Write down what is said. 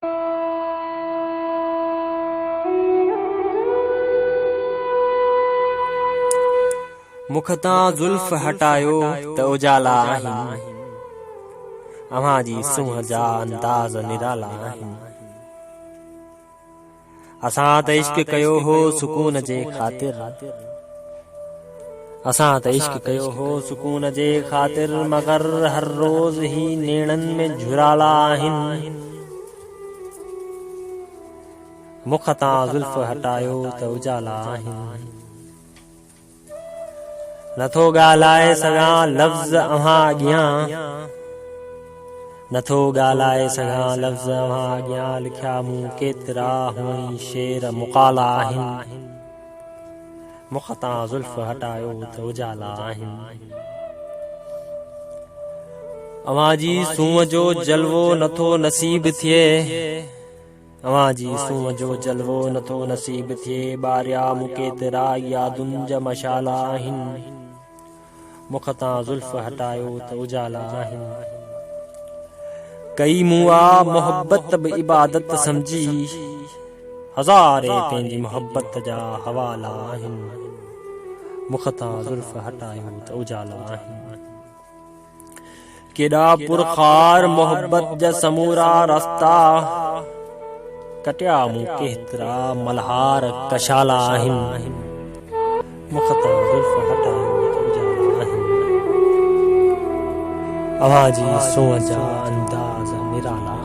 मुख तां ज़ुल्फ़ हटायो त उजाला आहिनि, अव्हां जी सूंहं जा अंदाज़ निराला आहिनि। असां त इश्क कयो हो सुकून जे ख़ातिर, असां त इश्क कयो हो सुकून जे ख़ातिर, मगर हर रोज़ ही नेणनि में झुराला आहिनि। मुख तां ज़ुल्फ़ हटायो त उजाला आहिनि। नथो ॻाल्हाए सघां लफ़्ज़ अव्हां अॻियां, नथो ॻाल्हाए सघां लफ़्ज़ अव्हां अॻियां, लिखिया मूं केतिरा हुअईं शेर मुक़ाला आहिनि। मुख तां ज़ुल्फ़ हटायो त उजाला आहिनि। अव्हां जी सूंहं जो जलवो नथो नसीब थिए, अव्हां जी सूंहं जो जलवो नथो नसीब थिए, ॿारिया मूं केतिरा यादुनि जा मशाला आहिनि। मुख तां ज़ुल्फ़ हटायो त उजाला आहिनि। कई मूं आ मोहब्बत बि इबादत समझी, हज़ारे पंहिंजी मोहब्बत जा हवाला आहिनि। मुख तां ज़ुल्फ़ हटायो त उजाला आहिनि। केॾा पुरखार मोहब्बत जा समूरा रस्ता, कटिया मूं केतिरा मल्हार कशाला आहिनि। मुख तां ज़ुल्फ़ हटायो त उजाला आहिनि। अव्हां जी सूंहं जा अंदाज़ निराला